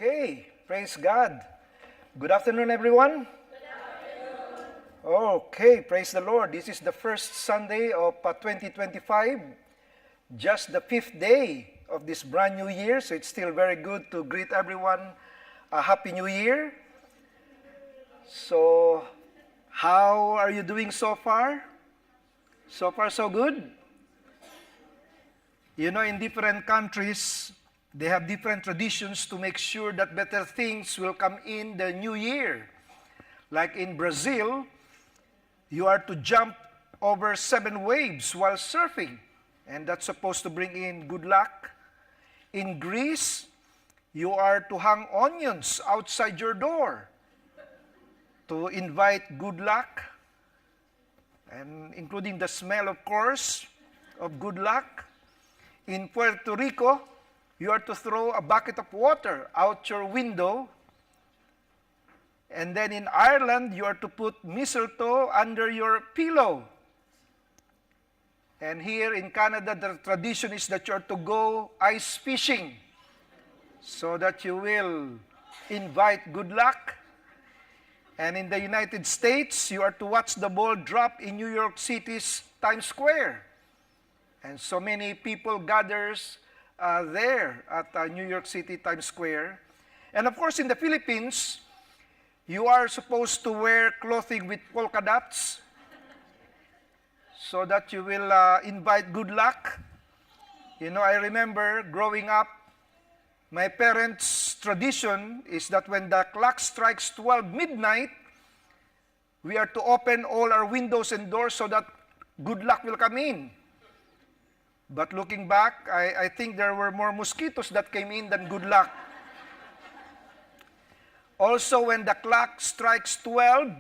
Okay, praise God. Good afternoon, everyone. Okay, praise the Lord. This is the first Sunday of 2025, just the fifth day of this brand new year, so it's still very good to greet everyone a Happy New Year. So, how are you doing so far? So far, so good? You know, in different countries, they have different traditions to make sure that better things will come in the new year. Like in Brazil, you are to jump over 7 waves while surfing, and that's supposed to bring in good luck. In Greece, you are to hang onions outside your door to invite good luck, and including the smell, of course, of good luck. In Puerto Rico, you are to throw a bucket of water out your window. And then in Ireland, you are to put mistletoe under your pillow. And here in Canada, the tradition is that you are to go ice fishing so that you will invite good luck. And in the United States, you are to watch the ball drop in New York City's Times Square. And so many people gathers there at New York City Times Square. And of course, in the Philippines, you are supposed to wear clothing with polka dots so that you will invite good luck. You know, I remember growing up, my parents' tradition is that when the clock strikes 12 midnight, we are to open all our windows and doors so that good luck will come in. But looking back, I think there were more mosquitoes that came in than good luck. Also, when the clock strikes 12,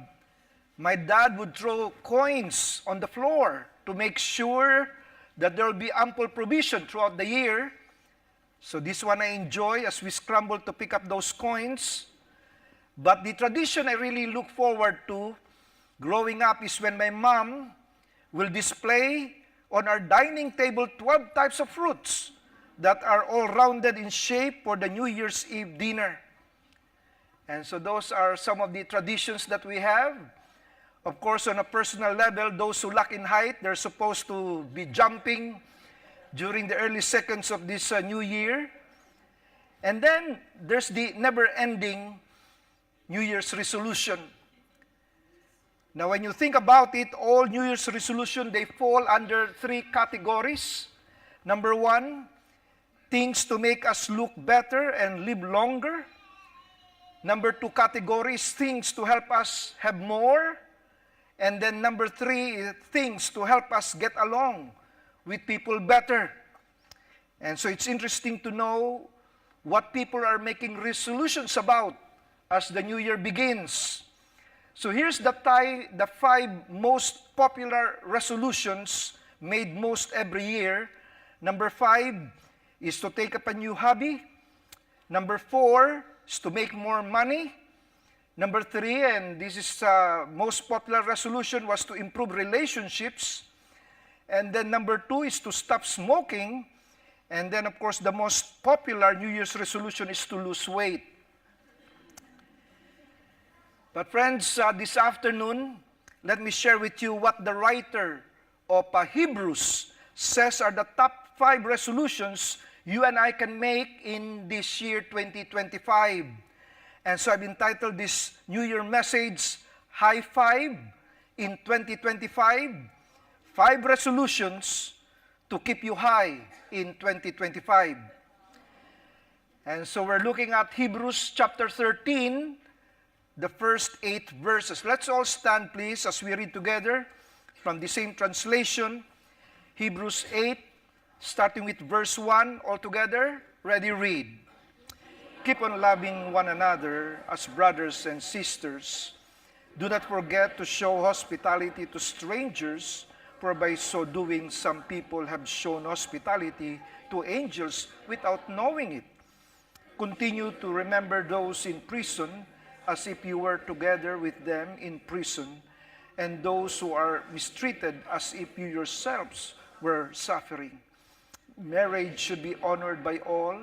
my dad would throw coins on the floor to make sure that there will be ample provision throughout the year. So this one I enjoy as we scramble to pick up those coins. But the tradition I really look forward to growing up is when my mom will display on our dining table 12 types of fruits that are all rounded in shape for the New Year's Eve dinner. And so those are some of the traditions that we have. Of course, on a personal level, those who lack in height, they're supposed to be jumping during the early seconds of this new year. And then there's the never-ending New Year's resolution. Now, when you think about it, all New Year's resolution, they fall under 3 categories. Number 1, things to make us look better and live longer. Number 2 category is things to help us have more. And then number 3, things to help us get along with people better. And so it's interesting to know what people are making resolutions about as the new year begins. So here's the 5 most popular resolutions made most every year. Number 5 is to take up a new hobby. Number 4 is to make more money. Number 3, and this is most popular resolution, was to improve relationships. And then number 2 is to stop smoking. And then, of course, the most popular New Year's resolution is to lose weight. But friends, this afternoon, let me share with you what the writer of Hebrews says are the top 5 resolutions you and I can make in this year 2025. And so I've entitled this New Year message, High Five in 2025, 5 resolutions to keep you high in 2025. And so we're looking at Hebrews chapter 13, the first 8 verses. Let's all stand, please, as we read together from the same translation. Hebrews 8, starting with verse 1, all together. Ready, read. Keep on loving one another as brothers and sisters. Do not forget to show hospitality to strangers, for by so doing some people have shown hospitality to angels without knowing it. Continue to remember those in prison, as if you were together with them in prison, and those who are mistreated as if you yourselves were suffering. Marriage should be honored by all,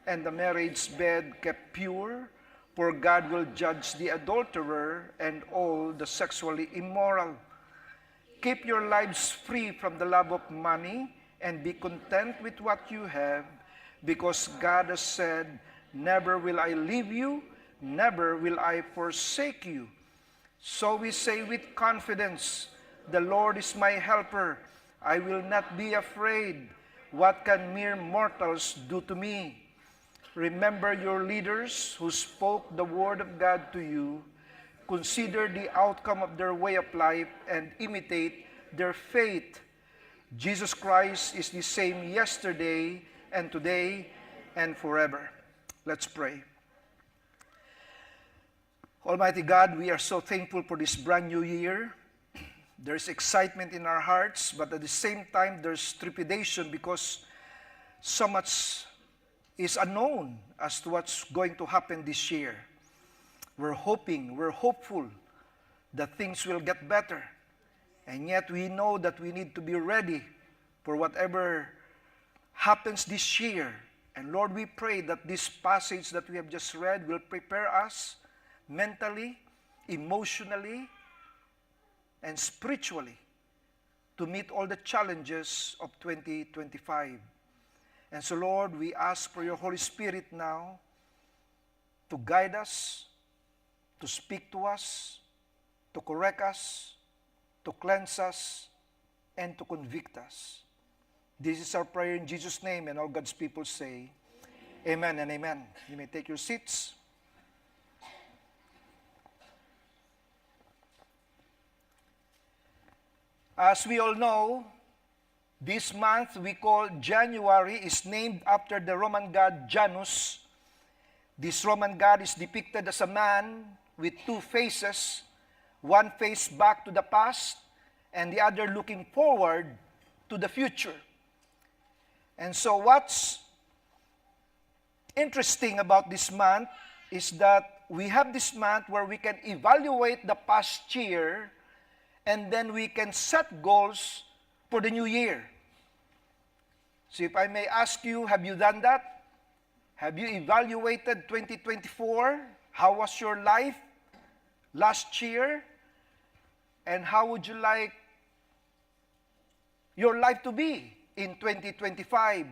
and the marriage bed kept pure, for God will judge the adulterer and all the sexually immoral. Keep your lives free from the love of money and be content with what you have, because God has said, never will I leave you, never will I forsake you. So we say with confidence, the Lord is my helper. I will not be afraid. What can mere mortals do to me? Remember your leaders who spoke the word of God to you. Consider the outcome of their way of life and imitate their faith. Jesus Christ is the same yesterday and today and forever. Let's pray. Almighty God, we are so thankful for this brand new year. There's excitement in our hearts, but at the same time, there's trepidation because so much is unknown as to what's going to happen this year. We're hopeful that things will get better. And yet we know that we need to be ready for whatever happens this year. And Lord, we pray that this passage that we have just read will prepare us mentally, emotionally, and spiritually to meet all the challenges of 2025. And so, Lord, we ask for your Holy Spirit now to guide us, to speak to us, to correct us, to cleanse us, and to convict us. This is our prayer in Jesus' name, and all God's people say, amen and amen. You may take your seats. As we all know, this month we call January is named after the Roman god Janus. This Roman god is depicted as a man with two faces, one face back to the past and the other looking forward to the future. And so what's interesting about this month is that we have this month where we can evaluate the past year and then we can set goals for the new year. So if I may ask you, have you done that? Have you evaluated 2024? How was your life last year? And how would you like your life to be in 2025?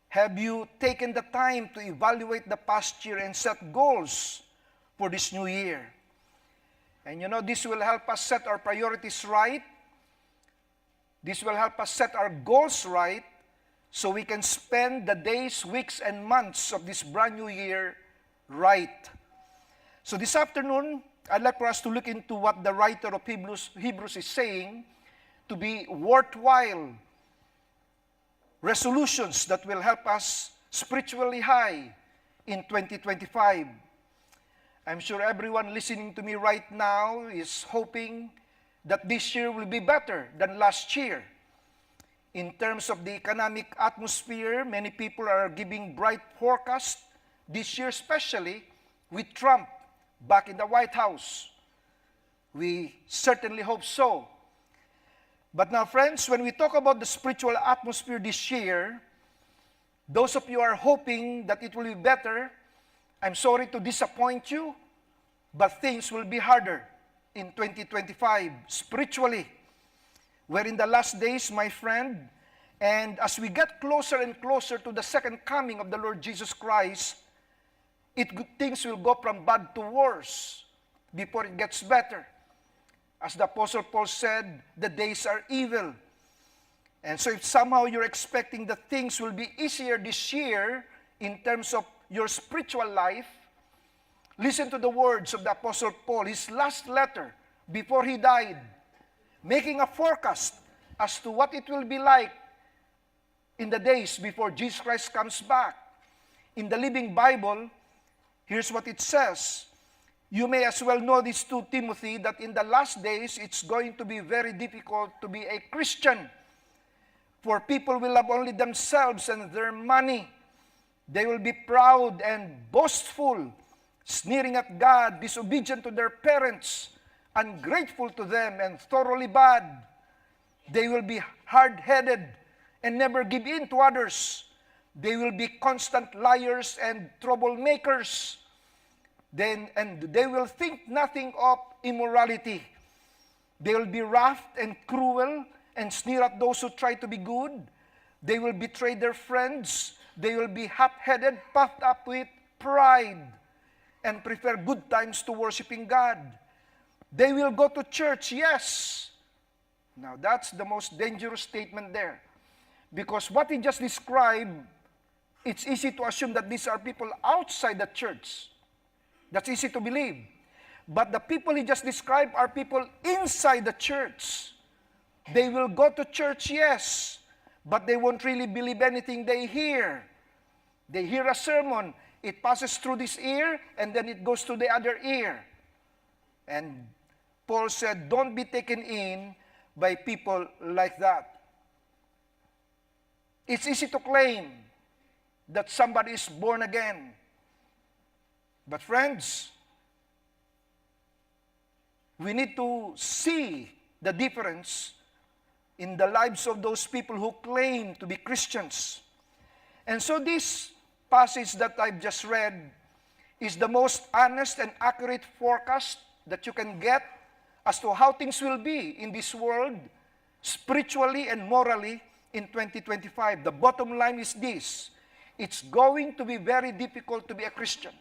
Have you taken the time to evaluate the past year and set goals for this new year? And you know, this will help us set our priorities right. This will help us set our goals right so we can spend the days, weeks, and months of this brand new year right. So this afternoon, I'd like for us to look into what the writer of Hebrews is saying to be worthwhile resolutions that will help us spiritually high in 2025. I'm sure everyone listening to me right now is hoping that this year will be better than last year. In terms of the economic atmosphere, many people are giving bright forecasts this year, especially with Trump back in the White House. We certainly hope so. But now, friends, when we talk about the spiritual atmosphere this year, those of you are hoping that it will be better. I'm sorry to disappoint you, but things will be harder in 2025 spiritually. We're in the last days, my friend, and as we get closer and closer to the second coming of the Lord Jesus Christ, things will go from bad to worse before it gets better. As the Apostle Paul said, the days are evil. And so if somehow you're expecting that things will be easier this year in terms of your spiritual life, listen to the words of the Apostle Paul, his last letter before he died, making a forecast as to what it will be like in the days before Jesus Christ comes back. In the Living Bible, here's what it says. You may as well know this too, Timothy, that in the last days, it's going to be very difficult to be a Christian. For people will love only themselves and their money. They will be proud and boastful, sneering at God, disobedient to their parents, ungrateful to them, and thoroughly bad. They will be hard-headed and never give in to others. They will be constant liars and troublemakers. And they will think nothing of immorality. They will be rough and cruel and sneer at those who try to be good. They will betray their friends. They will be hot-headed, puffed up with pride, and prefer good times to worshiping God. They will go to church, yes. Now, that's the most dangerous statement there. Because what he just described, it's easy to assume that these are people outside the church. That's easy to believe. But the people he just described are people inside the church. They will go to church, yes, but they won't really believe anything they hear. They hear a sermon, it passes through this ear, and then it goes to the other ear. And Paul said, don't be taken in by people like that. It's easy to claim that somebody is born again. But friends, we need to see the difference in the lives of those people who claim to be Christians. And so this passage that I've just read is the most honest and accurate forecast that you can get as to how things will be in this world, spiritually and morally, in 2025. The bottom line is this: it's going to be very difficult to be a Christian.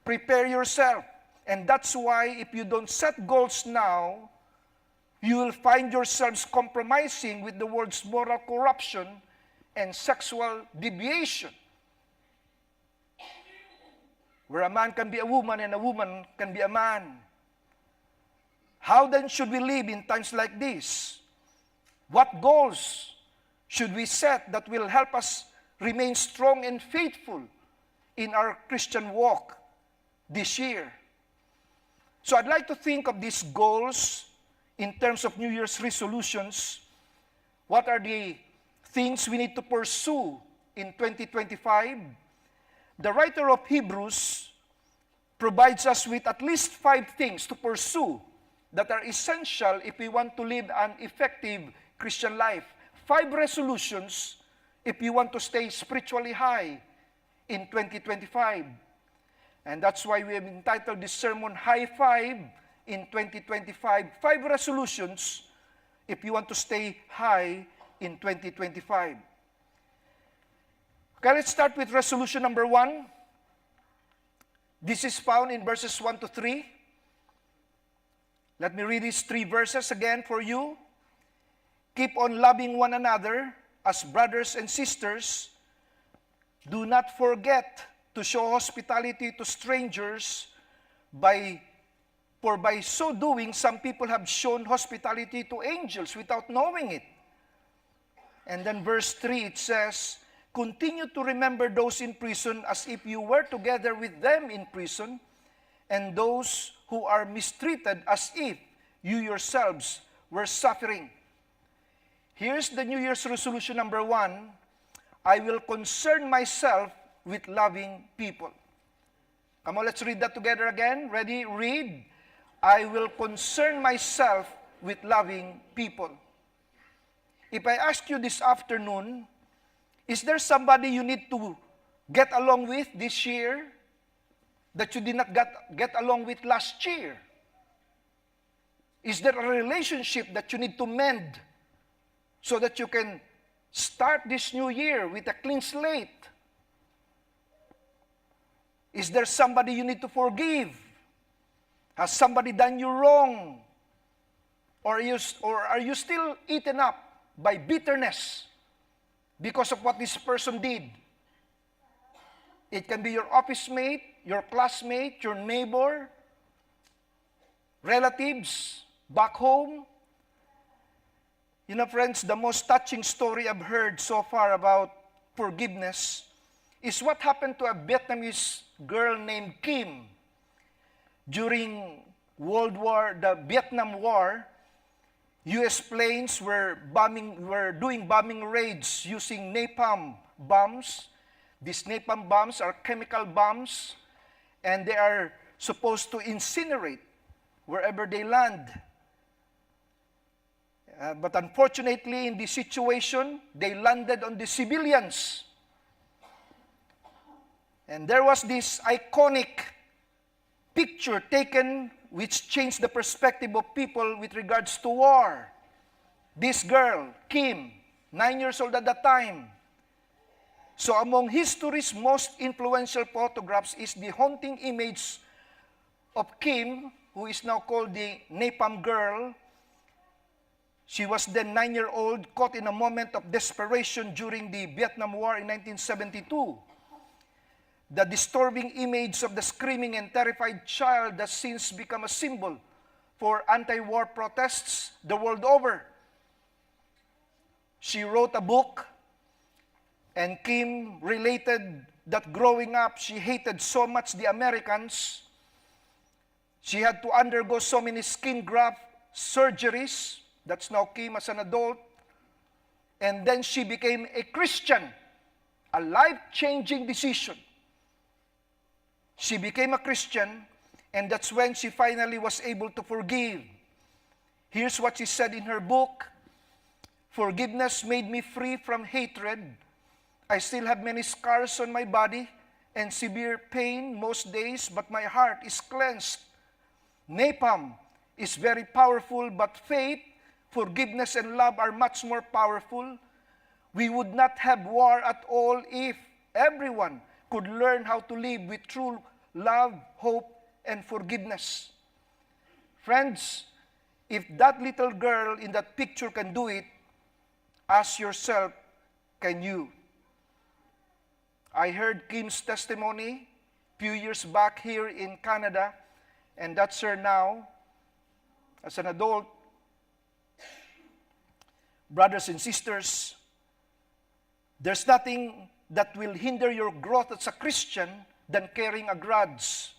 Prepare yourself. And that's why if you don't set goals now, you will find yourselves compromising with the world's moral corruption and sexual deviation. Where a man can be a woman and a woman can be a man. How then should we live in times like this? What goals should we set that will help us remain strong and faithful in our Christian walk this year? So I'd like to think of these goals in terms of New Year's resolutions. What are the things we need to pursue in 2025? The writer of Hebrews provides us with at least 5 things to pursue that are essential if we want to live an effective Christian life. 5 resolutions if you want to stay spiritually high in 2025. And that's why we have entitled this sermon, High Five in 2025. 5 resolutions if you want to stay high in 2025. Okay, let's start with resolution number 1. This is found in verses 1 to 3. Let me read these 3 verses again for you. Keep on loving one another as brothers and sisters. Do not forget to show hospitality to strangers, for by so doing, some people have shown hospitality to angels without knowing it. And then verse 3, it says, continue to remember those in prison as if you were together with them in prison, and those who are mistreated as if you yourselves were suffering. Here's the New Year's resolution number 1. I will concern myself with loving people. Come on, let's read that together again. Ready? Read. I will concern myself with loving people. If I ask you this afternoon, is there somebody you need to get along with this year that you did not get along with last year? Is there a relationship that you need to mend so that you can start this new year with a clean slate? Is there somebody you need to forgive? Has somebody done you wrong? Or are you still eaten up by bitterness because of what this person did? It can be your office mate, your classmate, your neighbor, relatives, back home. You know, friends, the most touching story I've heard so far about forgiveness is what happened to a Vietnamese girl named Kim. During the Vietnam War, U.S. planes were doing bombing raids using napalm bombs. These napalm bombs are chemical bombs, and they are supposed to incinerate wherever they land. But unfortunately, in this situation, they landed on the civilians. And there was this iconic picture taken which changed the perspective of people with regards to war. This girl, Kim, 9 years old at that time. So among history's most influential photographs is the haunting image of Kim, who is now called the Napalm Girl. She was then 9-year-old, caught in a moment of desperation during the Vietnam War in 1972. The disturbing image of the screaming and terrified child has since become a symbol for anti-war protests the world over. She wrote a book, and Kim related that growing up, she hated so much the Americans. She had to undergo so many skin graft surgeries. That's now Kim as an adult. And then she became a Christian, a life-changing decision. She became a Christian, and that's when she finally was able to forgive. Here's what she said in her book: "Forgiveness made me free from hatred. I still have many scars on my body and severe pain most days, but my heart is cleansed. Napalm is very powerful, but faith, forgiveness, and love are much more powerful. We would not have war at all if everyone could learn how to live with true love, hope, and forgiveness." Friends, if that little girl in that picture can do it, ask yourself, can you? I heard Kim's testimony a few years back here in Canada, and that's her now as an adult. Brothers and sisters, there's nothing that will hinder your growth as a Christian than carrying a grudge.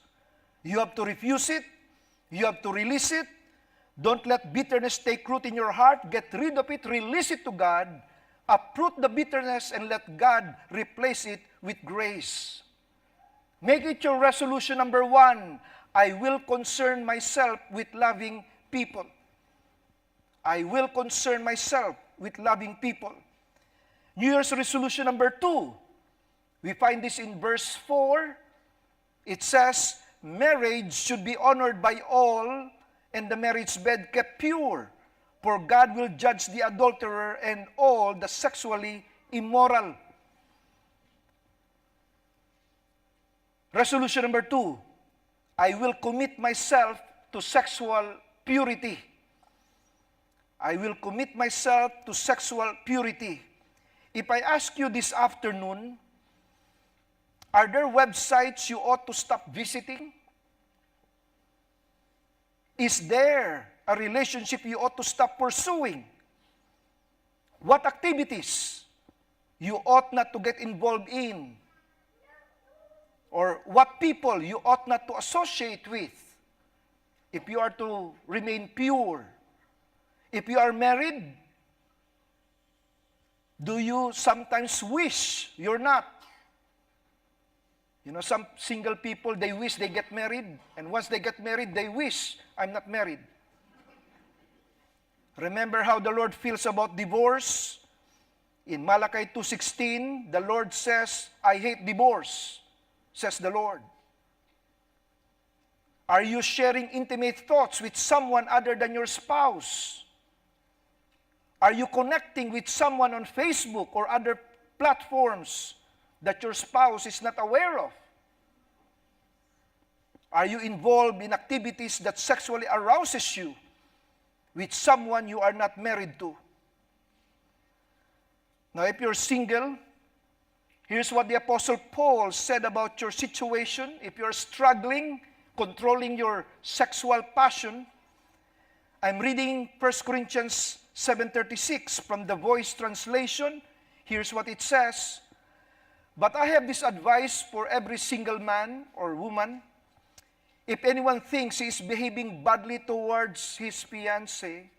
You have to refuse it. You have to release it. Don't let bitterness take root in your heart. Get rid of it. Release it to God. Uproot the bitterness and let God replace it with grace. Make it your resolution number 1. I will concern myself with loving people. I will concern myself with loving people. New Year's resolution number 2. We find this in verse 4. It says, marriage should be honored by all, and the marriage bed kept pure, for God will judge the adulterer and all the sexually immoral. Resolution number 2, I will commit myself to sexual purity. I will commit myself to sexual purity. If I ask you this afternoon, are there websites you ought to stop visiting? Is there a relationship you ought to stop pursuing? What activities you ought not to get involved in? Or what people you ought not to associate with if you are to remain pure? If you are married, do you sometimes wish you're not? You know, some single people, they wish they get married, and once they get married, they wish, I'm not married. Remember how the Lord feels about divorce? In Malachi 2:16, the Lord says, I hate divorce, says the Lord. Are you sharing intimate thoughts with someone other than your spouse? Are you connecting with someone on Facebook or other platforms that your spouse is not aware of? Are you involved in activities that sexually arouses you with someone you are not married to? Now, if you're single, here's what the Apostle Paul said about your situation. If you're struggling, controlling your sexual passion, I'm reading 1 Corinthians 7:36 from the Voice translation. Here's what it says. But I have this advice for every single man or woman. If anyone thinks he is behaving badly towards his fiancé,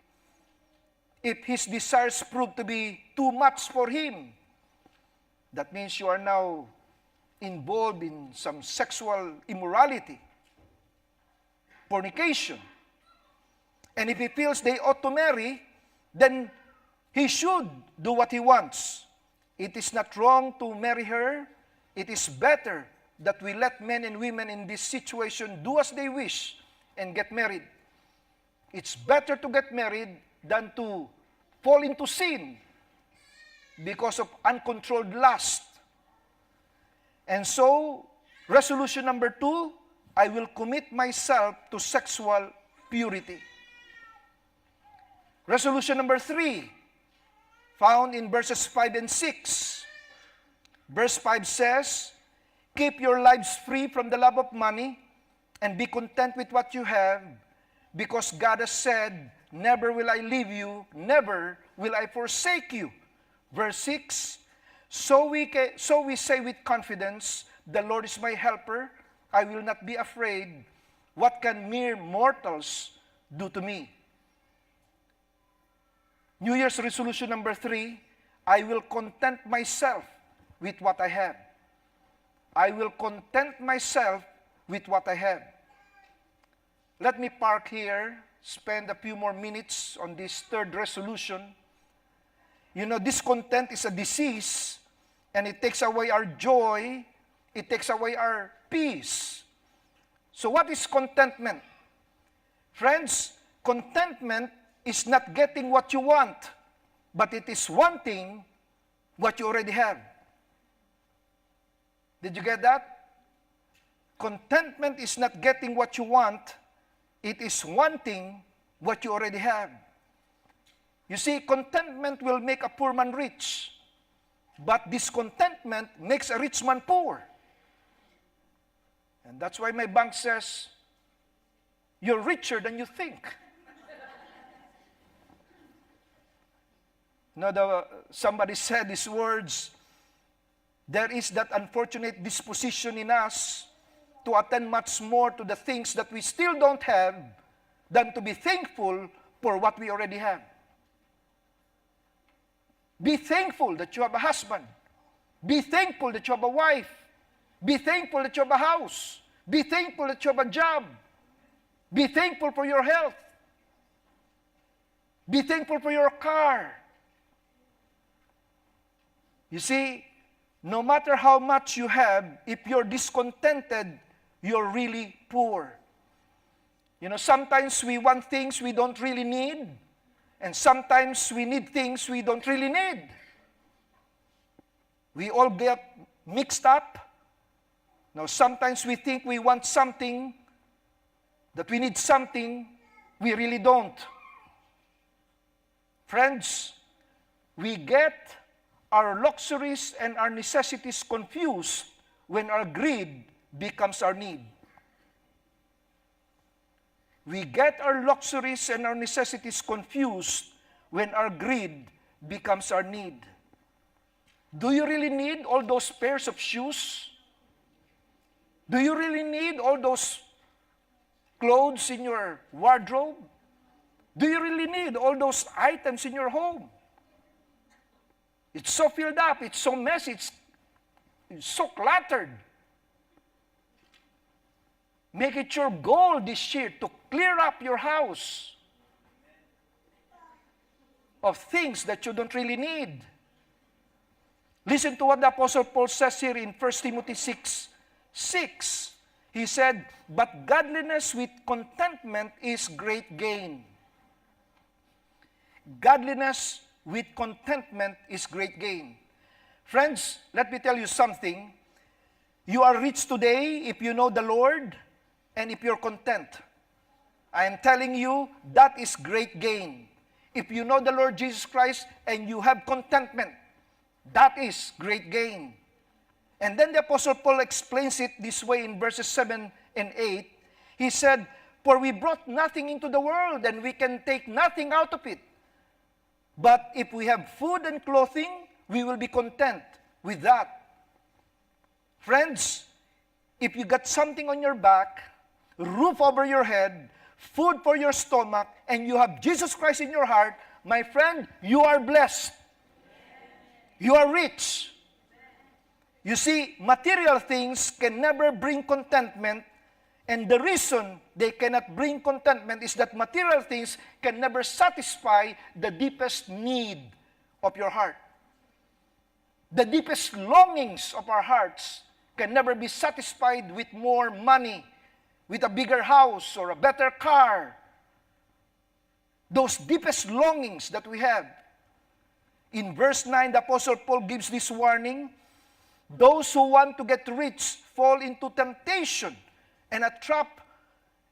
if his desires prove to be too much for him, that means you are now involved in some sexual immorality, fornication. And if he feels they ought to marry, then he should do what he wants. It is not wrong to marry her. It is better that we let men and women in this situation do as they wish and get married. It's better to get married than to fall into sin because of uncontrolled lust. And so, resolution number 2, I will commit myself to sexual purity. Resolution number 3, found in verses 5 and 6. Verse 5 says, keep your lives free from the love of money and be content with what you have, because God has said, never will I leave you, never will I forsake you. Verse 6, so we say with confidence, the Lord is my helper, I will not be afraid. What can mere mortals do to me? New Year's resolution number 3, I will content myself with what I have. I will content myself with what I have. Let me park here, spend a few more minutes on this third resolution. You know, discontent is a disease, and it takes away our joy, it takes away our peace. So what is contentment? Friends, contentment is not getting what you want, but it is wanting what you already have. Did you get that? Contentment is not getting what you want, it is wanting what you already have. You see, contentment will make a poor man rich, but discontentment makes a rich man poor. And that's why my bank says, you're richer than you think. Somebody said these words, there is that unfortunate disposition in us to attend much more to the things that we still don't have than to be thankful for what we already have. Be thankful that you have a husband. Be thankful that you have a wife. Be thankful that you have a house. Be thankful that you have a job. Be thankful for your health. Be thankful for your car. You see, no matter how much you have, if you're discontented, you're really poor. You know, sometimes we want things we don't really need, and sometimes we need things we don't really need. We all get mixed up. Now, sometimes we think we want something, that we need something, we really don't. Friends, we get our luxuries and our necessities confused when our greed becomes our need. We get our luxuries and our necessities confused when our greed becomes our need. Do you really need all those pairs of shoes? Do you really need all those clothes in your wardrobe? Do you really need all those items in your home? It's so filled up, it's so messy, it's so cluttered. Make it your goal this year to clear up your house of things that you don't really need. Listen to what the Apostle Paul says here in 1 Timothy 6:6. He said, but godliness with contentment is great gain. Godliness with contentment is great gain. Friends, let me tell you something. You are rich today if you know the Lord and if you're content. I am telling you, that is great gain. If you know the Lord Jesus Christ and you have contentment, that is great gain. And then the Apostle Paul explains it this way in verses 7 and 8. He said, for we brought nothing into the world and we can take nothing out of it. But if we have food and clothing, we will be content with that. Friends, if you got something on your back, roof over your head, food for your stomach, and you have Jesus Christ in your heart, my friend, you are blessed. You are rich. You see, material things can never bring contentment, And the reason they cannot bring contentment is that material things can never satisfy the deepest need of your heart. The deepest longings of our hearts can never be satisfied with more money, with a bigger house or a better car. Those deepest longings that we have. In verse 9, the Apostle Paul gives this warning. Those who want to get rich fall into temptation and a trap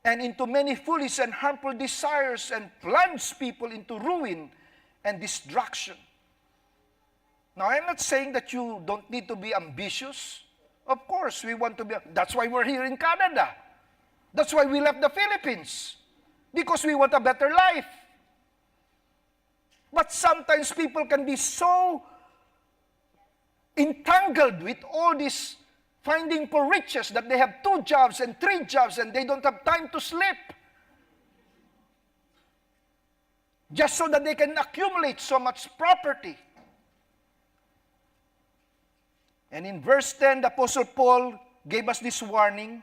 and into many foolish and harmful desires and plunge people into ruin and destruction. Now, I'm not saying that you don't need to be ambitious. Of course, we want to be. That's why we're here in Canada. That's why we left the Philippines. Because we want a better life. But sometimes people can be so entangled with all this finding for riches that they have 2 jobs and 3 jobs and they don't have time to sleep. Just so that they can accumulate so much property. And in verse 10, the Apostle Paul gave us this warning.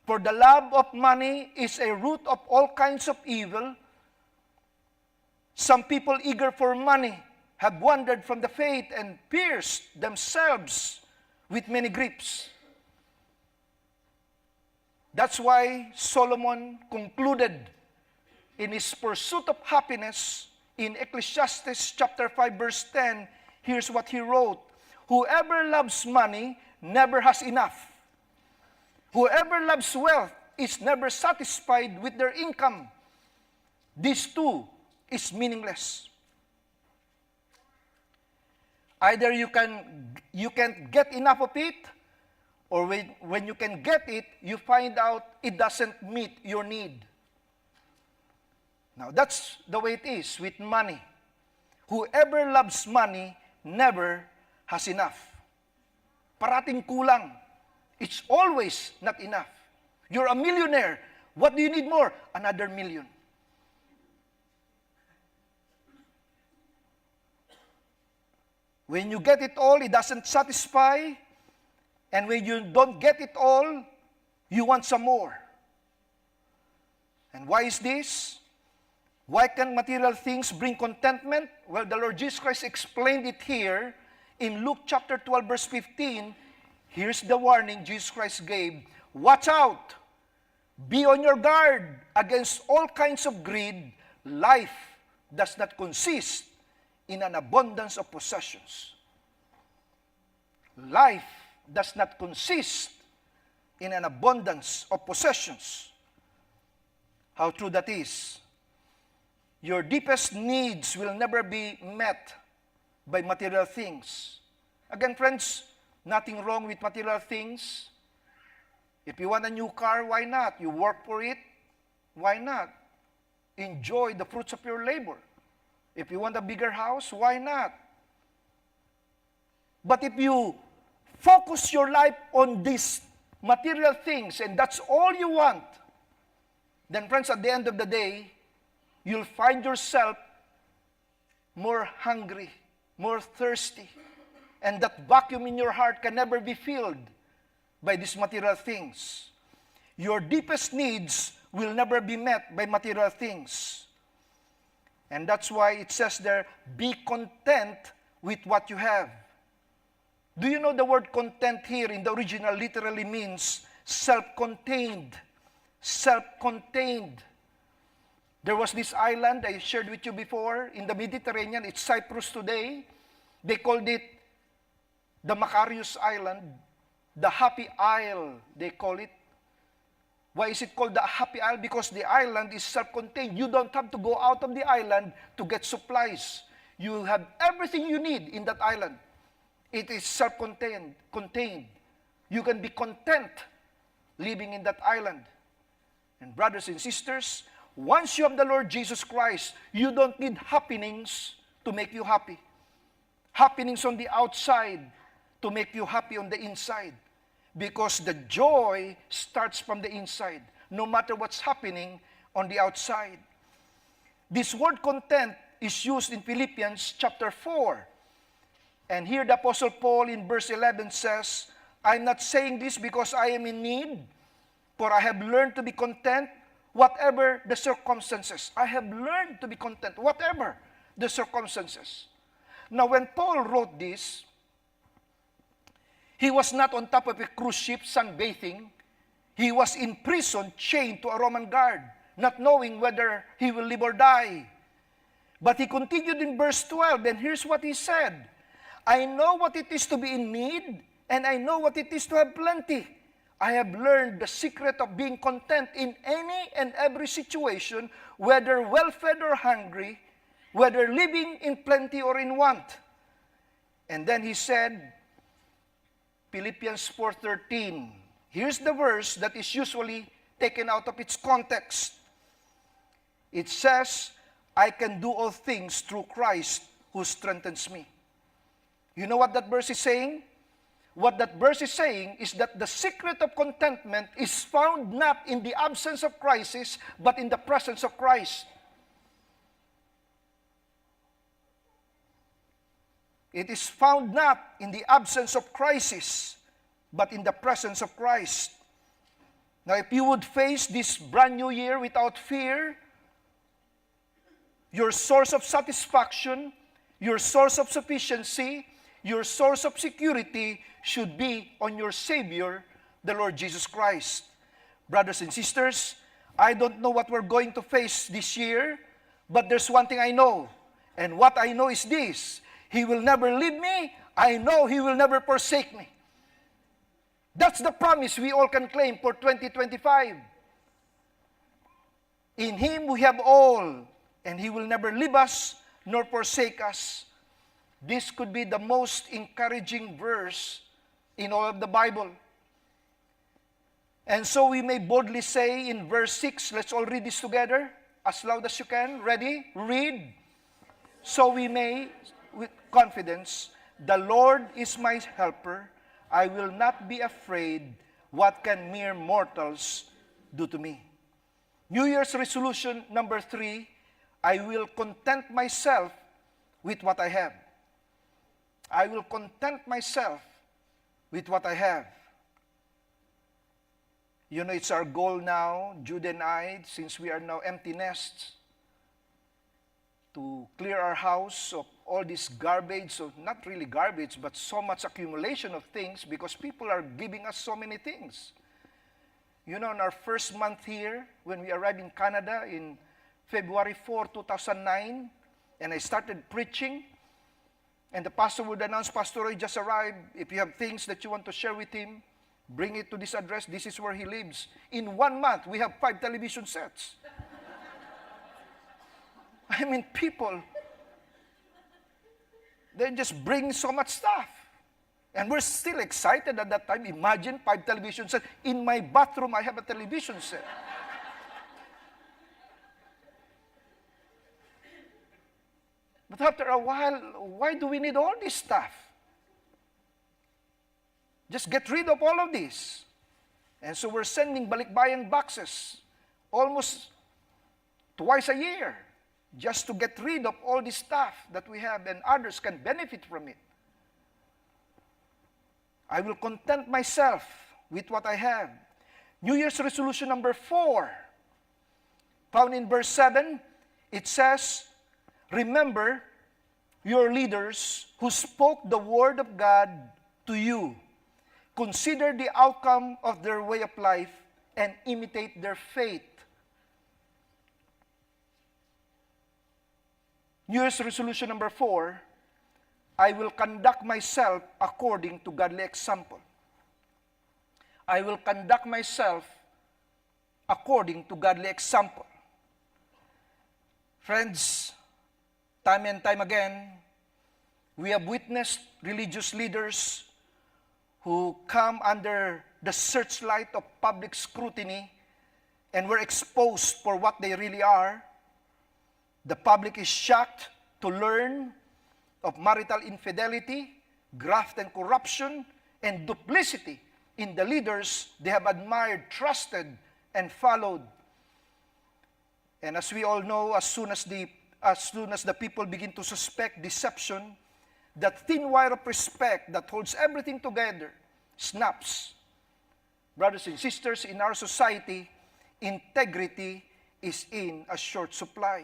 For the love of money is a root of all kinds of evil. Some people eager for money have wandered from the faith and pierced themselves with many griefs. That's why Solomon concluded in his pursuit of happiness in Ecclesiastes chapter 5 verse 10, here's what he wrote. Whoever loves money never has enough. Whoever loves wealth is never satisfied with their income. This too is meaningless. Either you can't get enough of it, or when you can get it, you find out it doesn't meet your need. Now, that's the way it is with money. Whoever loves money never has enough. Parating kulang. It's always not enough. You're a millionaire. What do you need more? Another million. When you get it all, it doesn't satisfy. And when you don't get it all, you want some more. And why is this? Why can material things bring contentment? Well, the Lord Jesus Christ explained it here in Luke chapter 12, verse 15. Here's the warning Jesus Christ gave. Watch out. Be on your guard against all kinds of greed. Life does not consist in an abundance of possessions. Life does not consist in an abundance of possessions. How true that is. Your deepest needs will never be met by material things. Again, friends, nothing wrong with material things. If you want a new car, why not? You work for it, why not? Enjoy the fruits of your labor. If you want a bigger house, why not? But if you focus your life on these material things and that's all you want, then friends, at the end of the day, you'll find yourself more hungry, more thirsty, and that vacuum in your heart can never be filled by these material things. Your deepest needs will never be met by material things. And that's why it says there, be content with what you have. Do you know the word content here in the original literally means self-contained? Self-contained. There was this island I shared with you before in the Mediterranean. It's Cyprus today. They called it the Macarius Island, the Happy Isle, they call it. Why is it called the Happy Isle? Because the island is self-contained. You don't have to go out of the island to get supplies. You have everything you need in that island. It is self-contained. You can be content living in that island. And brothers and sisters, once you have the Lord Jesus Christ, you don't need happenings to make you happy. Happenings on the outside to make you happy on the inside. Because the joy starts from the inside, no matter what's happening on the outside. This word content is used in Philippians chapter 4. And here the Apostle Paul in verse 11 says, I'm not saying this because I am in need, For I have learned to be content whatever the circumstances. I have learned to be content whatever the circumstances. Now, when Paul wrote this, he was not on top of a cruise ship sunbathing. He was in prison, chained to a Roman guard, not knowing whether he will live or die. But he continued in verse 12, and here's what he said. I know what it is to be in need, and I know what it is to have plenty. I have learned the secret of being content in any and every situation, whether well-fed or hungry, whether living in plenty or in want. And then he said, Philippians 4:13. Here's the verse that is usually taken out of its context. It says, I can do all things through Christ who strengthens me. You know what that verse is saying? What that verse is saying is that the secret of contentment is found not in the absence of crisis, but in the presence of Christ. It is found not in the absence of crisis, but in the presence of Christ. Now, if you would face this brand new year without fear, your source of satisfaction, your source of sufficiency, your source of security should be on your Savior, the Lord Jesus Christ. Brothers and sisters, I don't know what we're going to face this year, but there's one thing I know. And what I know is this: He will never leave me. I know He will never forsake me. That's the promise we all can claim for 2025. In Him we have all, and He will never leave us nor forsake us. This could be the most encouraging verse in all of the Bible. And so we may boldly say in verse 6, let's all read this together, as loud as you can. Ready? Read. So we may, with confidence, the Lord is my helper. I will not be afraid. What can mere mortals do to me? New Year's resolution number 3, I will content myself with what I have. I will content myself with what I have. You know, it's our goal now, Jude and I, since we are now empty nests, to clear our house of all this garbage, so not really garbage, but so much accumulation of things, because people are giving us so many things. You know, in our first month here, when we arrived in Canada in February 4, 2009, and I started preaching, and the pastor would announce, Pastor Roy just arrived. If you have things that you want to share with him, bring it to this address. This is where he lives. In 1 month, we have 5 television sets. I mean, people, they just bring so much stuff. And we're still excited at that time. Imagine 5 television sets. In my bathroom, I have a television set. But after a while, why do we need all this stuff? Just get rid of all of this. And so we're sending balikbayan boxes almost twice a year just to get rid of all this stuff that we have, and others can benefit from it. I will content myself with what I have. New Year's resolution number 4, found in verse 7, it says, remember your leaders who spoke the word of God to you. Consider the outcome of their way of life and imitate their faith. New Year's resolution number 4, I will conduct myself according to godly example. I will conduct myself according to godly example. Friends, time and time again, we have witnessed religious leaders who come under the searchlight of public scrutiny and were exposed for what they really are. The public is shocked to learn of marital infidelity, graft and corruption, and duplicity in the leaders they have admired, trusted, and followed. And as we all know, as soon as the people begin to suspect deception, that thin wire of respect that holds everything together snaps. brothers and sisters, in our society, integrity is in a short supply.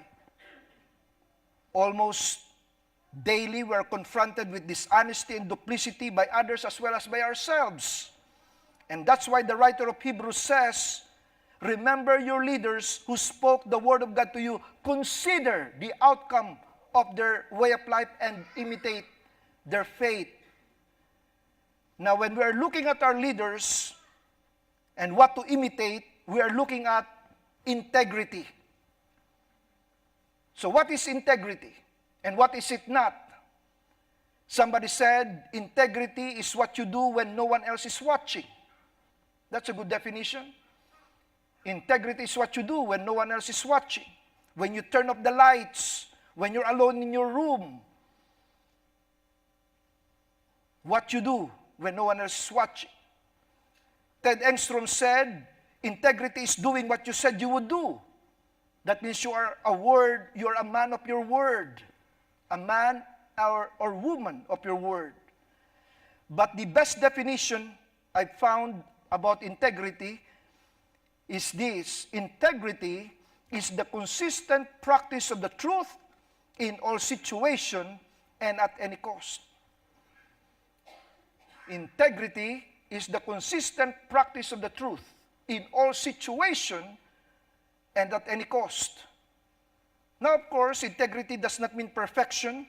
Almost daily, we are confronted with dishonesty and duplicity by others as well as by ourselves. And that's why the writer of Hebrews says, remember your leaders who spoke the word of God to you. Consider the outcome of their way of life and imitate their faith. Now, when we are looking at our leaders and what to imitate, we are looking at integrity. So what is integrity? And what is it not? Somebody said, integrity is what you do when no one else is watching. That's a good definition. Integrity is what you do when no one else is watching. When you turn off the lights, when you're alone in your room. What you do when no one else is watching. Ted Engstrom said, integrity is doing what you said you would do. That means you are a man of your word. A man or woman of your word. But the best definition I found about integrity is this: integrity is the consistent practice of the truth in all situations and at any cost. Integrity is the consistent practice of the truth in all situations and at any cost. Now, of course, integrity does not mean perfection,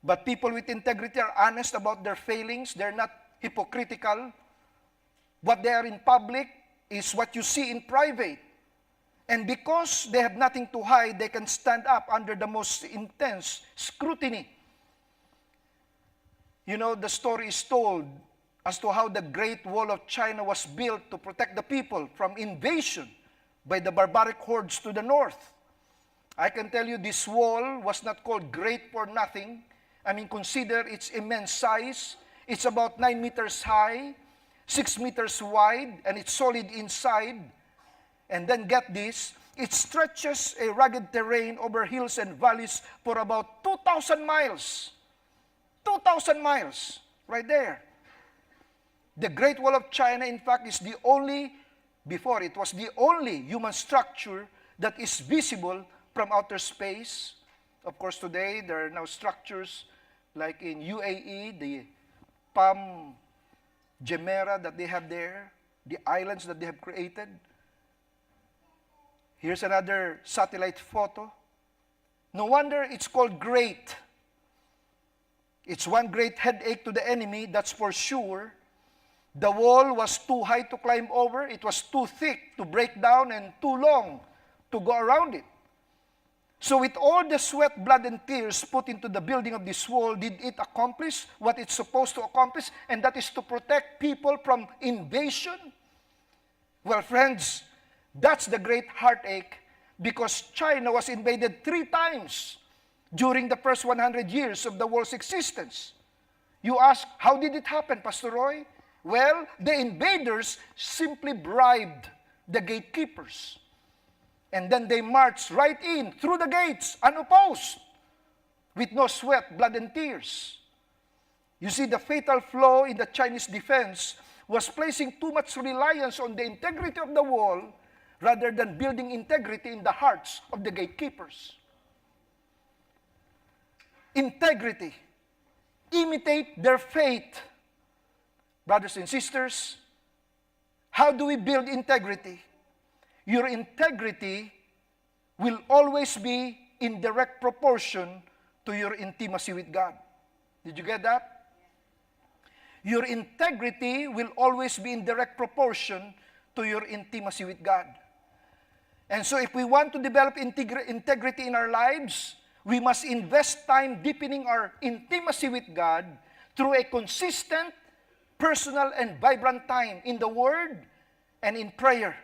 but people with integrity are honest about their failings. They're not hypocritical. What they are in public is what you see in private. And because they have nothing to hide, they can stand up under the most intense scrutiny. You know, the story is told as to how the Great Wall of China was built to protect the people from invasion by the barbaric hordes to the north. I can tell you this wall was not called great for nothing. I mean, consider its immense size. It's about 9 meters high, 6 meters wide, and it's solid inside. And then get this, it stretches a rugged terrain over hills and valleys for about 2,000 miles. 2,000 miles, right there. The Great Wall of China, in fact, is the only, before it was the only human structure that is visible from outer space. Of course, today, there are now structures like in UAE, the Palm Jumeirah that they have there, the islands that they have created. Here's another satellite photo. No wonder it's called great. It's one great headache to the enemy, that's for sure. The wall was too high to climb over. It was too thick to break down and too long to go around it. So with all the sweat, blood, and tears put into the building of this wall, did it accomplish what it's supposed to accomplish? And that is to protect people from invasion? Well, friends, that's the great heartache, because China was invaded 3 times during the first 100 years of the world's existence. You ask, how did it happen, Pastor Roy? Well, the invaders simply bribed the gatekeepers. And then they marched right in through the gates, unopposed, with no sweat, blood, and tears. You see, the fatal flaw in the Chinese defense was placing too much reliance on the integrity of the wall rather than building integrity in the hearts of the gatekeepers. Integrity. Imitate their faith. Brothers and sisters, how do we build integrity? Your integrity will always be in direct proportion to your intimacy with God. Did you get that? Your integrity will always be in direct proportion to your intimacy with God. And so if we want to develop integrity in our lives, we must invest time deepening our intimacy with God through a consistent, personal, and vibrant time in the Word and in prayer.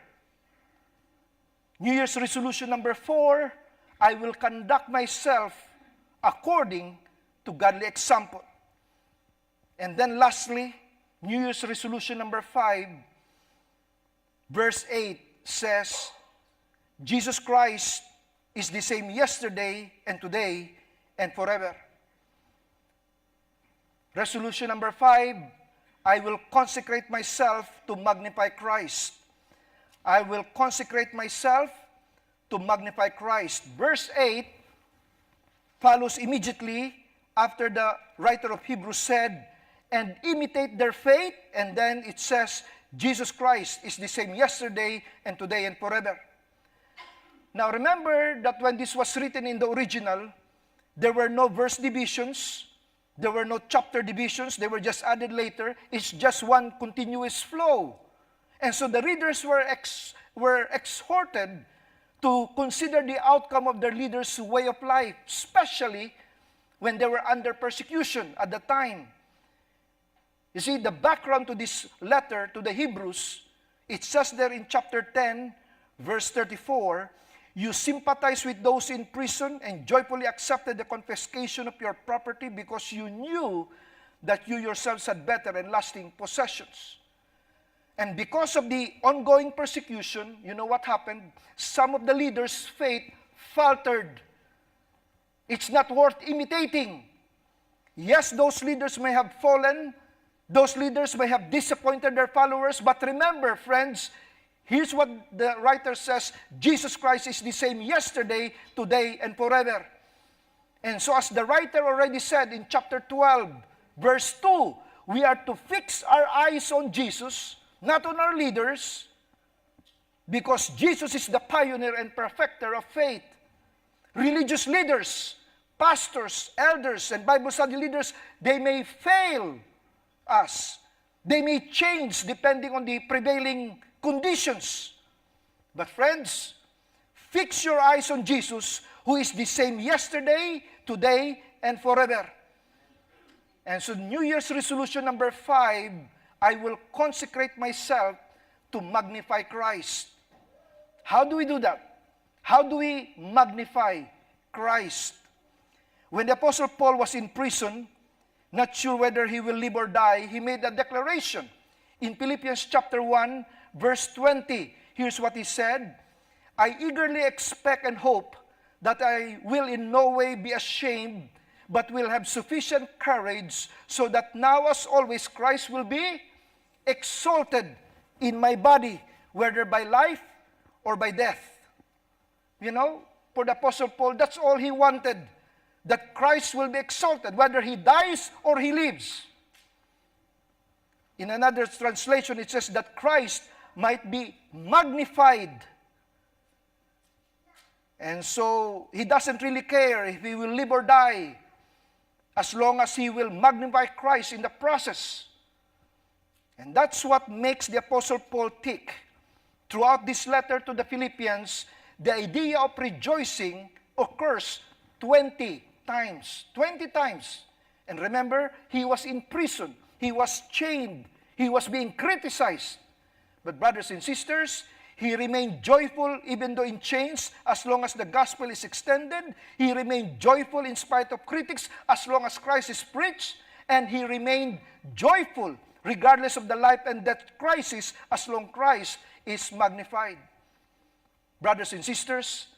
New Year's resolution number 4, I will conduct myself according to godly example. And then lastly, New Year's resolution number 5, verse 8 says, Jesus Christ is the same yesterday and today and forever. Resolution number 5, I will consecrate myself to magnify Christ. I will consecrate myself to magnify Christ. Verse 8 follows immediately after the writer of Hebrews said, and imitate their faith, and then it says, Jesus Christ is the same yesterday and today and forever. Now remember that when this was written in the original, there were no verse divisions, there were no chapter divisions, they were just added later. It's just one continuous flow. And so the readers were exhorted to consider the outcome of their leaders' way of life, especially when they were under persecution at the time. You see, the background to this letter to the Hebrews, it says there in chapter 10, verse 34, you sympathize with those in prison and joyfully accepted the confiscation of your property because you knew that you yourselves had better and lasting possessions. And because of the ongoing persecution, you know what happened? Some of the leaders' faith faltered. It's not worth imitating. Yes, those leaders may have fallen. Those leaders may have disappointed their followers. But remember, friends, here's what the writer says, Jesus Christ is the same yesterday, today, and forever. And so as the writer already said in chapter 12, verse 2, we are to fix our eyes on Jesus, not on our leaders, because Jesus is the pioneer and perfecter of faith. Religious leaders, pastors, elders, and Bible study leaders, they may fail us. They may change depending on the prevailing conditions. But friends, fix your eyes on Jesus, who is the same yesterday, today, and forever. And so New Year's resolution number 5, I will consecrate myself to magnify Christ. How do we do that? How do we magnify Christ? When the Apostle Paul was in prison, not sure whether he will live or die, he made a declaration. In Philippians chapter 1, verse 20, here's what he said, I eagerly expect and hope that I will in no way be ashamed, but will have sufficient courage, so that now as always Christ will be exalted in my body, whether by life or by death. You know, for the Apostle Paul, that's all he wanted, that Christ will be exalted, whether he dies or he lives. In another translation, it says that Christ might be magnified. And so, he doesn't really care if he will live or die, as long as he will magnify Christ in the process. And that's what makes the Apostle Paul tick. Throughout this letter to the Philippians, the idea of rejoicing occurs 20 times. 20 times. And remember, he was in prison. He was chained. He was being criticized. But brothers and sisters, he remained joyful even though in chains as long as the gospel is extended. He remained joyful in spite of critics as long as Christ is preached. And he remained joyful regardless of the life and death crisis as long Christ is magnified. Brothers and sisters,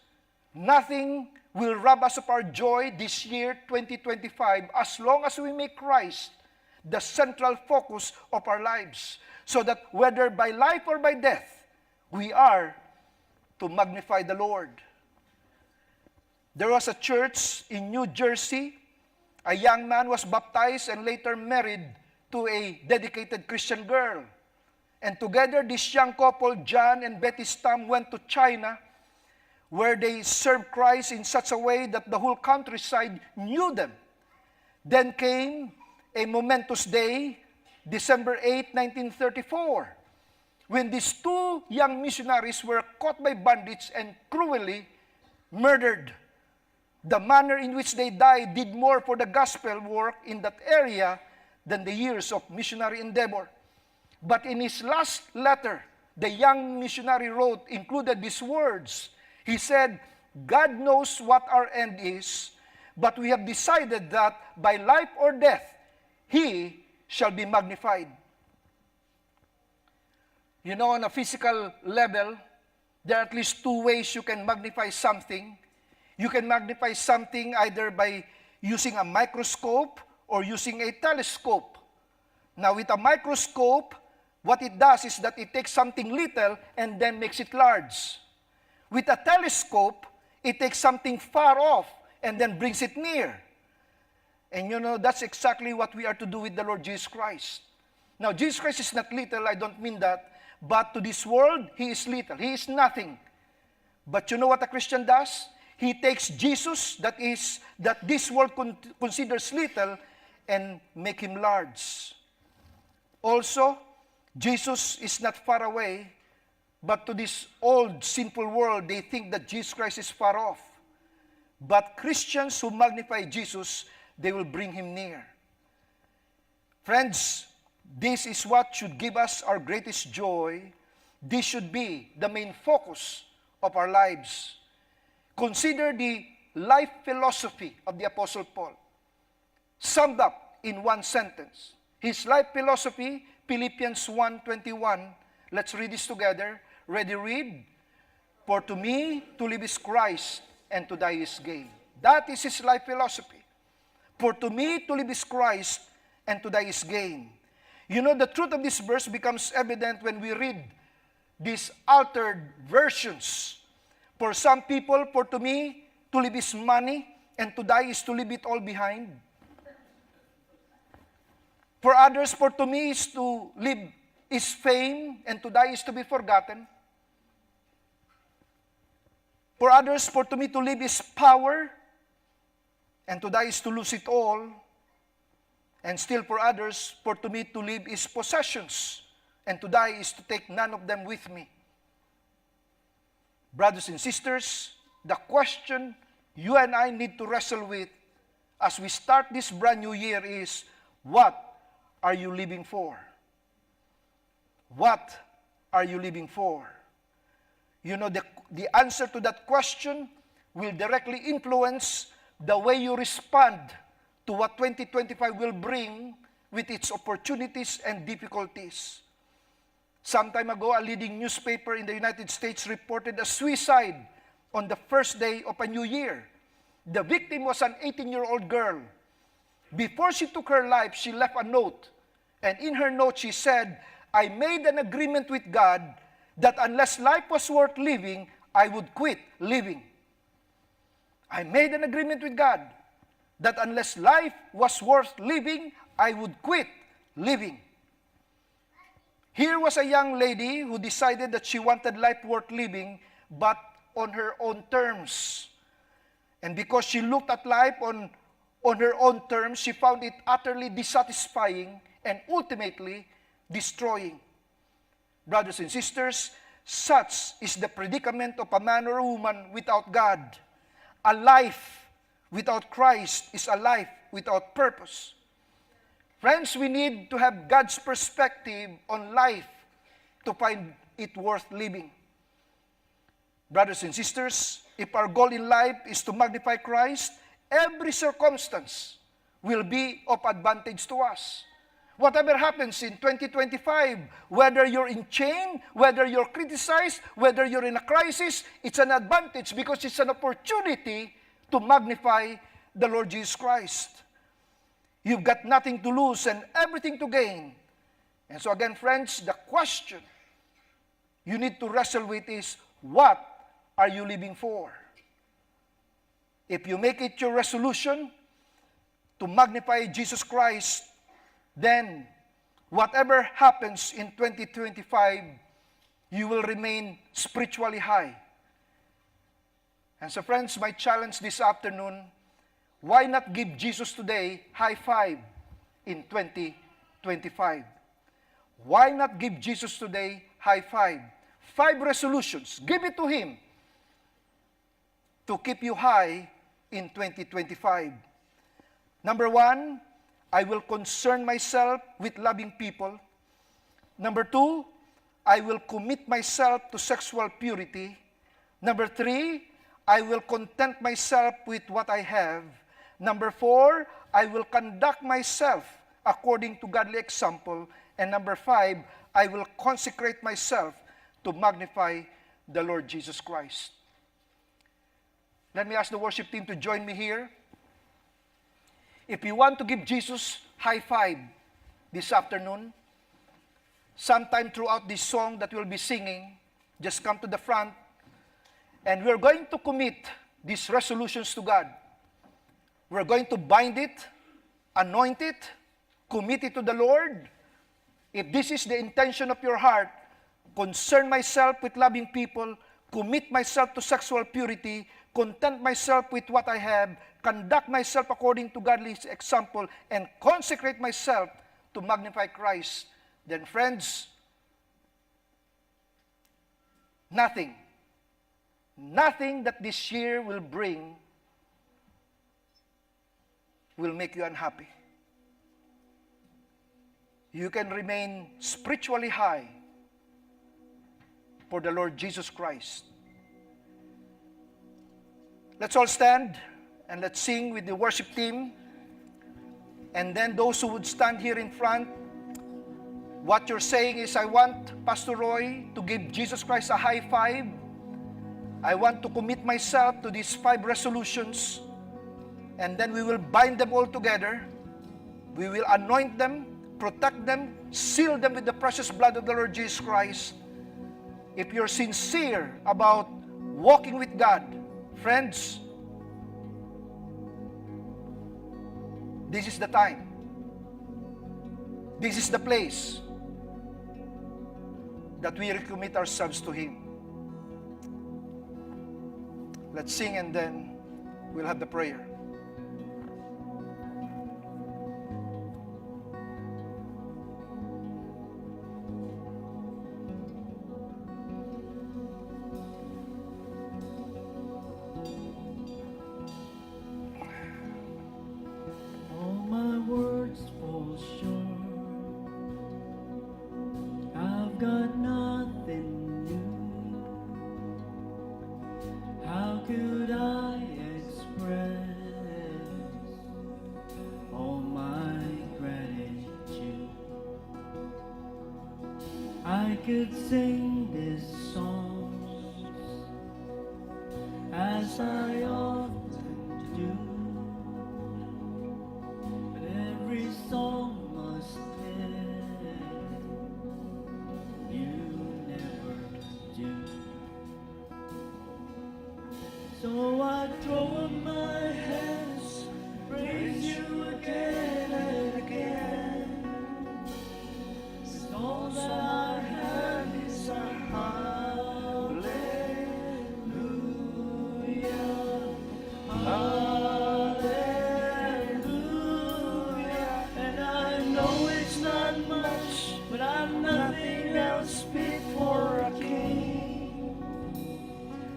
nothing will rob us of our joy this year, 2025, as long as we make Christ the central focus of our lives, so that whether by life or by death, we are to magnify the Lord. There was a church in New Jersey. A young man was baptized and later married to a dedicated Christian girl. And together, this young couple, John and Betty Stam, went to China, where they served Christ in such a way that the whole countryside knew them. Then came a momentous day, December 8, 1934, when these two young missionaries were caught by bandits and cruelly murdered. The manner in which they died did more for the gospel work in that area than the years of missionary endeavor. But in his last letter, the young missionary wrote, included these words. He said, God knows what our end is, but we have decided that by life or death, He shall be magnified. You know, on a physical level, there are at least two ways you can magnify something. You can magnify something either by using a microscope or using a telescope. Now, with a microscope, what it does is that it takes something little and then makes it large. With a telescope, it takes something far off and then brings it near. And you know, that's exactly what we are to do with the Lord Jesus Christ. Now, Jesus Christ is not little, I don't mean that, but to this world, He is little. He is nothing. But you know what a Christian does? He takes Jesus, that this world considers little, and make Him large. Also, Jesus is not far away, but to this old, sinful world, they think that Jesus Christ is far off. But Christians who magnify Jesus, they will bring Him near. Friends, this is what should give us our greatest joy. This should be the main focus of our lives. Consider the life philosophy of the Apostle Paul, summed up in one sentence. His life philosophy, Philippians 1:21. Let's read this together. Ready, read. For to me, to live is Christ, and to die is gain. That is his life philosophy. For to me, to live is Christ, and to die is gain. You know, the truth of this verse becomes evident when we read these altered versions. For some people, for to me, to live is money, and to die is to leave it all behind. For others, for to me is to live is fame, and to die is to be forgotten. For others, for to me to live is power, and to die is to lose it all. And still for others, for to me to live is possessions, and to die is to take none of them with me. Brothers and sisters, the question you and I need to wrestle with as we start this brand new year is, what are you living for? What are you living for? You know, the answer to that question will directly influence the way you respond to what 2025 will bring with its opportunities and difficulties. Some time ago, a leading newspaper in the United States reported a suicide on the first day of a new year. The victim was an 18-year-old girl. Before she took her life, she left a note. And in her note, she said, I made an agreement with God that unless life was worth living, I would quit living. I made an agreement with God that unless life was worth living, I would quit living. Here was a young lady who decided that she wanted life worth living, but on her own terms. And because she looked at life on her own terms, she found it utterly dissatisfying and ultimately destroying. Brothers and sisters, such is the predicament of a man or a woman without God. A life without Christ is a life without purpose. Friends, we need to have God's perspective on life to find it worth living. Brothers and sisters, if our goal in life is to magnify Christ, every circumstance will be of advantage to us. Whatever happens in 2025, whether you're in chain, whether you're criticized, whether you're in a crisis, it's an advantage because it's an opportunity to magnify the Lord Jesus Christ. You've got nothing to lose and everything to gain. And so again, friends, the question you need to wrestle with is, what are you living for? If you make it your resolution to magnify Jesus Christ, then whatever happens in 2025, you will remain spiritually high. And so friends, my challenge this afternoon, why not give Jesus today high five in 2025? Why not give Jesus today high five? 5 resolutions. Give it to Him to keep you high in 2025. Number 1, I will concern myself with loving people. Number 2, I will commit myself to sexual purity. Number 3, I will content myself with what I have. Number 4, I will conduct myself according to godly example. And number 5, I will consecrate myself to magnify the Lord Jesus Christ. Let me ask the worship team to join me here. If you want to give Jesus high five this afternoon. Sometime throughout this song that we'll be singing, just come to the front, and we're going to commit these resolutions to God. We're going to bind it, anoint it, commit it to the Lord. If this is the intention of your heart, concern myself with loving people, commit myself to sexual purity, content myself with what I have, conduct myself according to godly example, and consecrate myself to magnify Christ, then friends, nothing that this year will bring will make you unhappy. You can remain spiritually high for the Lord Jesus Christ. Let's all stand and let's sing with the worship team. And then those who would stand here in front, what you're saying is, I want Pastor Roy to give Jesus Christ a high five. I want to commit myself to these 5 resolutions. And then we will bind them all together. We will anoint them, protect them, seal them with the precious blood of the Lord Jesus Christ. If you're sincere about walking with God, friends, this is the time. This is the place that we recommit ourselves to Him. Let's sing and then we'll have the prayer. Got nothing new. How could I express all my gratitude? I could sing this song as I often do, but every song must end. So I throw up my hands, praise you again and again. 'Cause all that I have is a hallelujah, hallelujah. And I know it's not much, but I've nothing else fit for a king,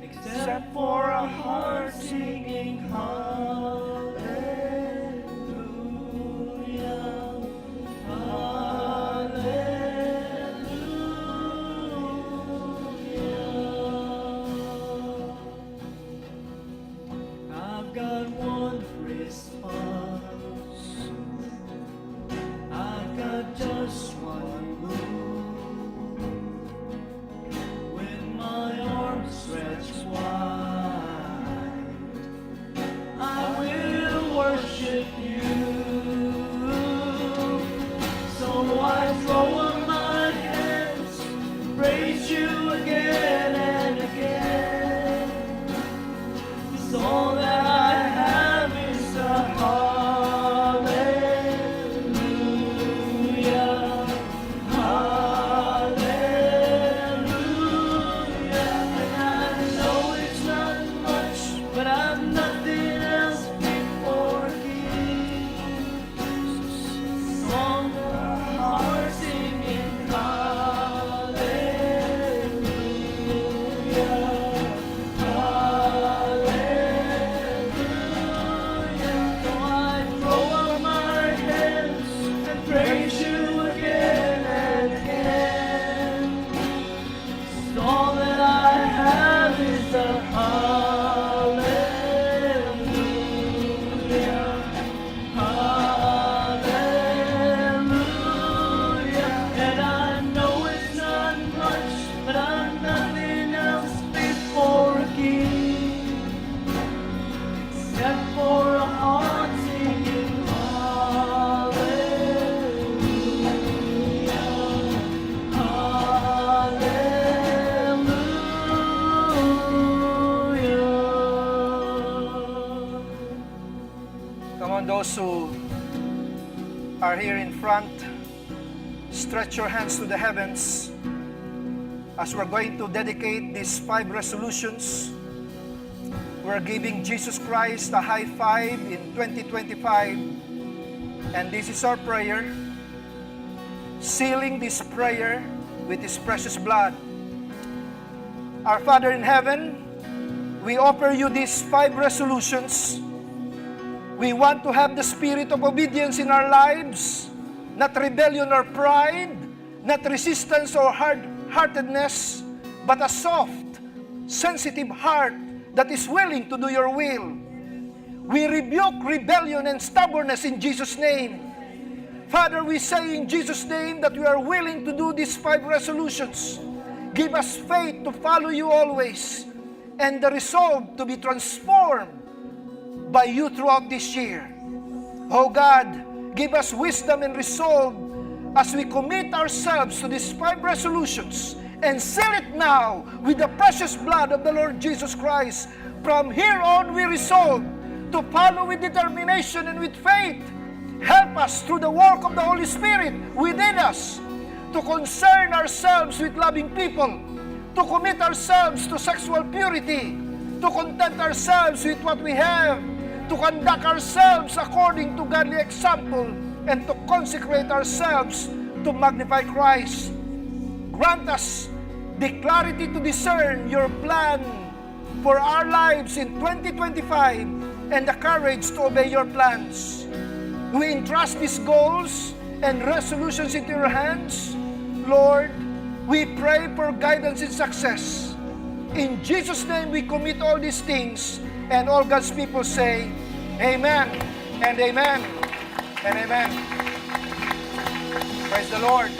except for a heart singing hallelujah, hallelujah. I've got one response, I've got just one move. With my arms stretched wide, I will on those who are here in front, stretch your hands to the heavens as we're going to dedicate these 5 resolutions. We're giving Jesus Christ a high five in 2025. And this is our prayer, sealing this prayer with His precious blood. Our Father in heaven, we offer you these 5 resolutions. We want to have the spirit of obedience in our lives, not rebellion or pride, not resistance or hard-heartedness, but a soft, sensitive heart that is willing to do your will. We rebuke rebellion and stubbornness in Jesus' name. Father, we say in Jesus' name that we are willing to do these 5 resolutions. Give us faith to follow you always, and the resolve to be transformed by you throughout this year. Oh God, give us wisdom and resolve as we commit ourselves to these 5 resolutions and seal it now with the precious blood of the Lord Jesus Christ. From here on, we resolve to follow with determination and with faith. Help us through the work of the Holy Spirit within us to concern ourselves with loving people, to commit ourselves to sexual purity, to content ourselves with what we have, to conduct ourselves according to godly example, and to consecrate ourselves to magnify Christ. Grant us the clarity to discern your plan for our lives in 2025 and the courage to obey your plans. We entrust these goals and resolutions into your hands. Lord, we pray for guidance and success. In Jesus' name we commit all these things, and all God's people say, Amen, and Amen, and Amen. Praise the Lord.